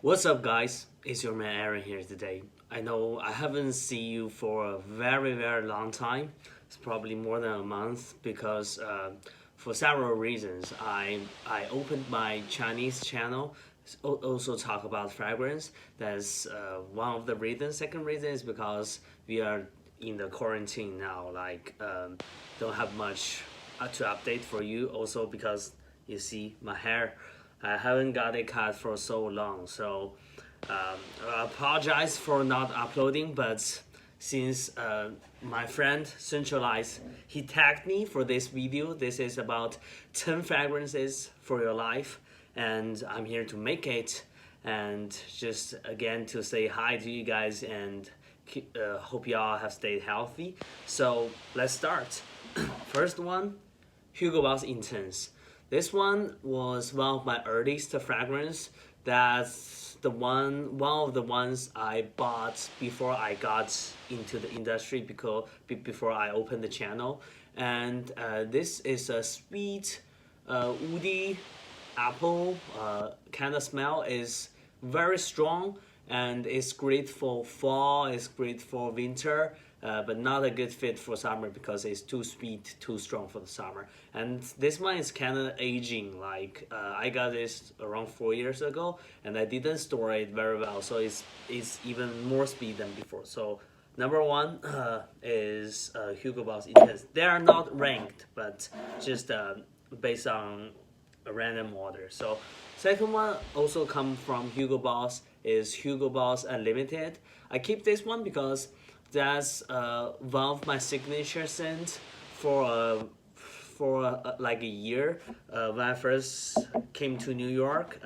What's up, guys? It's your man Aaron here today. I know I haven't seen you for a very long time. It's probably more than a month because for several reasons I opened my Chinese channel. Also talk about fragrance. That's one of the reasons. Second reason is because we are in the quarantine now. Don't have much to update for you. Also because you see my hair. I haven't got it cut for so long, so I apologize for not uploading. But since my friend Scentualise, he tagged me for this video. This is about 10 fragrances for your life, and I'm here to make it. And just again to say hi to you guys and hope y'all have stayed healthy. So let's start. First one, Hugo Boss Intense. This one was one of my earliest fragrance. That's one of the ones I bought before I got into the industry, because before I opened the channel. And this is a sweet, woody apple kind of smell. Is very strong and it's great for fall. It's great for winter. But not a good fit for summer because it's too sweet, too strong for the summer. And this one is kind of aging. I got this around 4 years ago, and I didn't store it very well, so it's even more sweet than before. So number one is Hugo Boss Intense. They are not ranked, but just based on a random order. So second one also come from Hugo Boss is Hugo Boss Unlimited. I keep this one because that's one of my signature scents for like a year. When I first came to New York,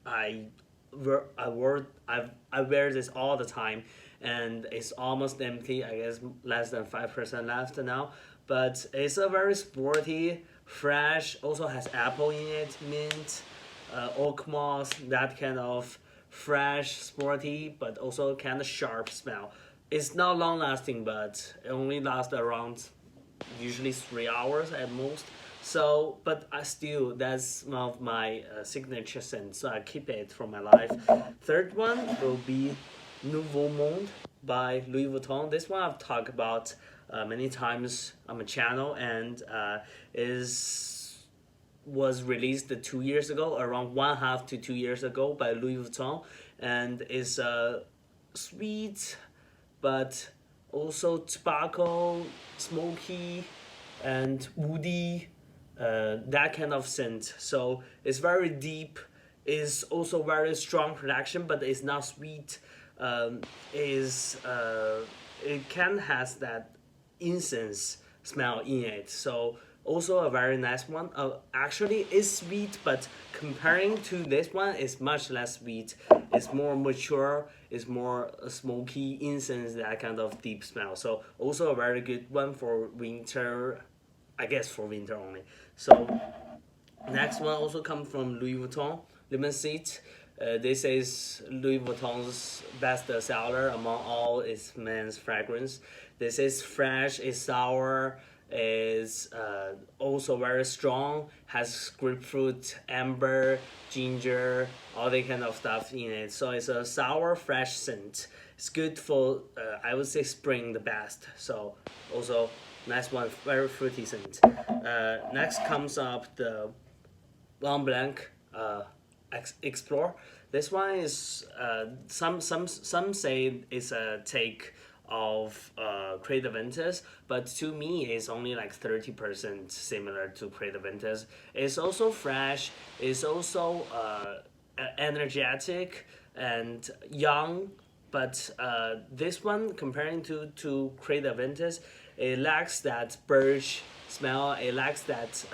I wear this all the time, and it's almost empty. I guess less than 5% left now. But it's a very sporty, fresh. Also has apple in it, mint, oak moss. That kind of fresh, sporty, but also kind of sharp smell. It's not long lasting, but it only lasts around usually 3 hours at most. So, but I still, that's one of my signature scents, so I keep it for my life. Third one will be Nouveau Monde by Louis Vuitton. This one I've talked about many times on my channel, and was released 2 years ago, around 1.5 to 2 years ago by Louis Vuitton, and is sweet, but also tobacco, smoky, and woody, that kind of scent. So it's very deep. It's also very strong production, but it's not sweet. It can has that incense smell in it. So also a very nice one. Actually, it's sweet, but comparing to this one, it's much less sweet. It's more mature. It's more smoky incense, that kind of deep smell. So also a very good one for winter. I guess for winter only. So next one also comes from Louis Vuitton, Lemon Seed. This is Louis Vuitton's best seller among all its men's fragrance. This is fresh, it's sour, is also very strong, has grapefruit, amber, ginger, all that kind of stuff in it. So it's a sour, fresh scent. It's good for, I would say, spring the best. So also nice one, very fruity scent. Next comes up the MontBlanc Explore. This one is some say it's a take of Creative Aventus, but to me it's only like 30% similar to Creative Aventus. It's also fresh, it's also energetic and young, but this one, comparing to Creative Aventus, it lacks that birch smell. It lacks that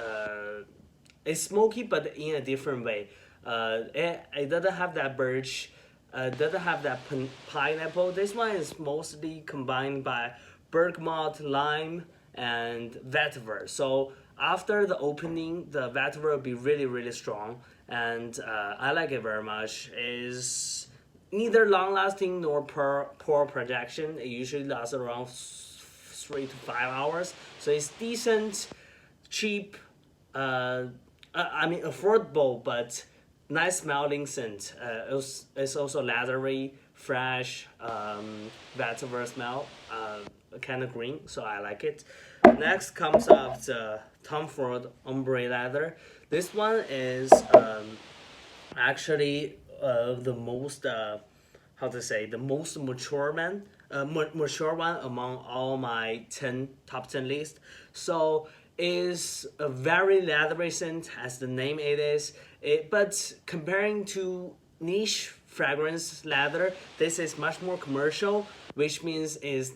it's smoky, but in a different way. It doesn't have that birch, doesn't have that pineapple. This one is mostly combined by bergamot, lime, and vetiver. So after the opening, the vetiver will be really strong, and I like it very much. Is neither long lasting nor poor projection. It usually lasts around 3 to 5 hours. So it's decent, cheap. I mean affordable, but nice smelling scent. It's also leathery, fresh, vetiver smell, kind of green, so I like it. Next comes up the Tom Ford Ombré leather. This one is actually the most how to say, the most mature one among all my top 10 list. So is a very leathery scent as the name it is. But comparing to niche fragrance leather, this is much more commercial, which means is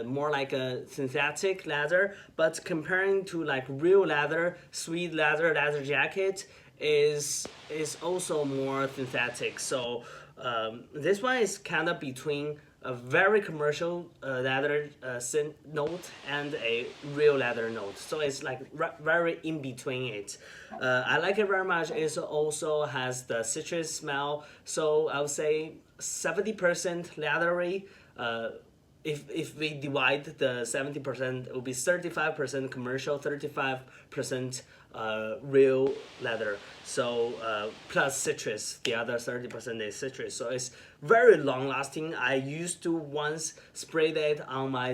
more like a synthetic leather. But comparing to like real leather, sweet leather jacket is also more synthetic. So this one is kind of between a very commercial leather scent note and a real leather note. So it's like very in between it. I like it very much. It also has the citrus smell. So I would say 70% leathery. If we divide the 70%, it will be 35% commercial, 35% real leather. So plus citrus, the other 30% is citrus. So it's very long lasting. I used to once spray that on my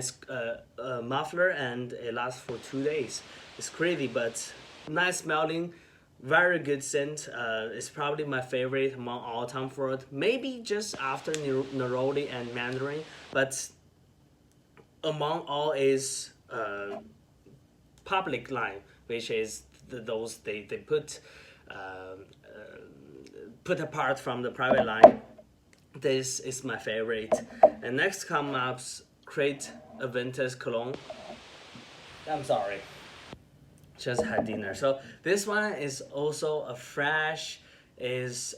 muffler and it lasts for 2 days. It's crazy, but nice smelling. Very good scent. It's probably my favorite among all Tom Ford. Maybe just after Neroli and Mandarin, but among all is public line, which is those they put apart from the private line. This is my favorite. And next comes up Crate Aventus Cologne. I'm sorry, just had dinner. So this one is also a fresh. Is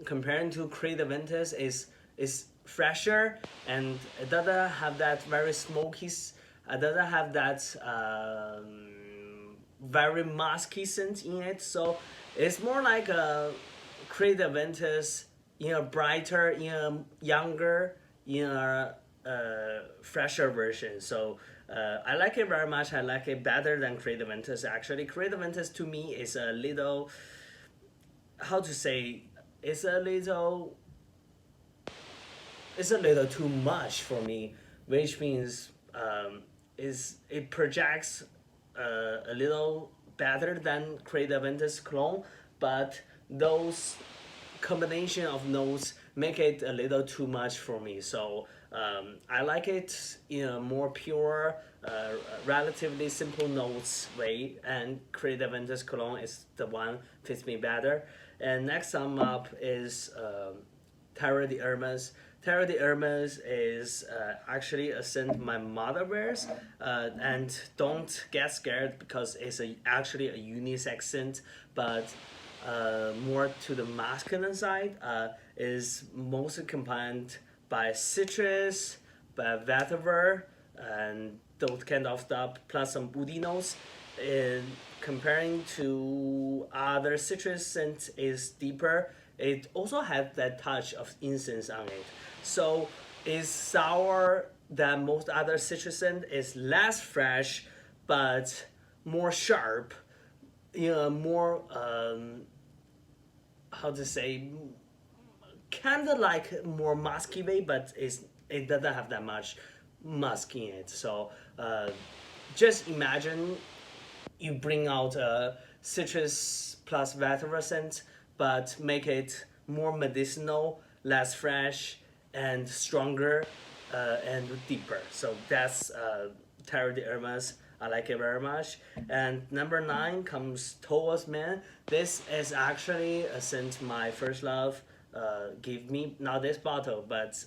comparing to Crate Aventus is fresher, and it doesn't have that very smoky. It doesn't have that very musky scent in it. So it's more like a Crate Aventus in a brighter, in a younger, in a fresher version. So I like it very much. I like it better than Crate Aventus. Actually, Crate Aventus to me is a little, how to say, it's a little too much for me, which means it projects a little better than Crate Aventus Cologne, but those combination of notes make it a little too much for me. So I like it in a more pure, relatively simple notes way, and Crate Aventus Cologne is the one fits me better. And next sum up is Terre D Hermès. Terre D Hermès is actually a scent my mother wears, and don't get scared because it's actually a unisex scent, but more to the masculine side, is mostly combined by citrus, by vetiver, and those kind of stuff, plus some woody notes. In comparing to other citrus scents is deeper. It also has that touch of incense on it. So it's sour than most other citrus scent. It's less fresh, but more sharp. You know, more how to say, kind of like more musky way, but it doesn't have that much musk in it. So just imagine you bring out a citrus plus vetiver scent, but make it more medicinal, less fresh, and stronger, and deeper. So that's Terre D Hermès. I like it very much. And number 9 comes Towards Man. This is actually a scent my first love gave me, not this bottle, but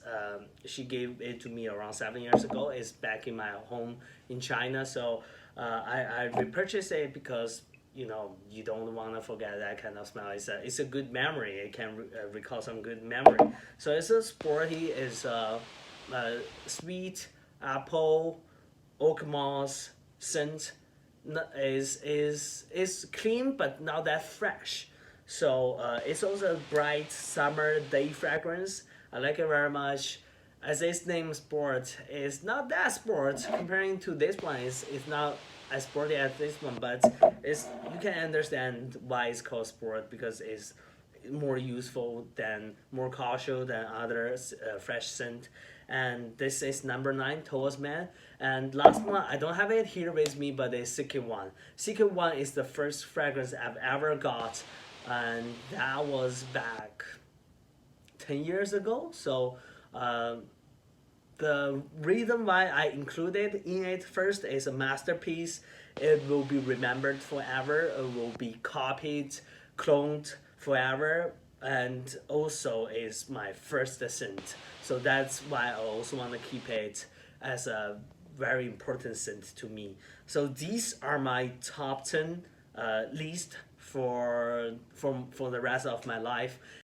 she gave it to me around 7 years ago. It's back in my home in China. So I repurchased it because you don't want to forget that kind of smell. It's a good memory. It can recall some good memory. So it's a sporty, it's sweet apple, oak moss scent. Is clean but not that fresh. So it's also a bright summer day fragrance. I like it very much. As its name sport, is not that sport comparing to this one. It's not as sporty as this one, but you can understand why it's called sport because more useful than more cautious than other fresh scent. And this is number 9, Tallest Man. And last one, I don't have it here with me, but it's Secret One. Secret One is the first fragrance I've ever got, and that was back 10 years ago. So the reason why I included in it first is a masterpiece. It will be remembered forever. It will be copied, cloned forever, and also is my first scent. So that's why I also want to keep it as a very important scent to me. So these are my top 10 list for the rest of my life.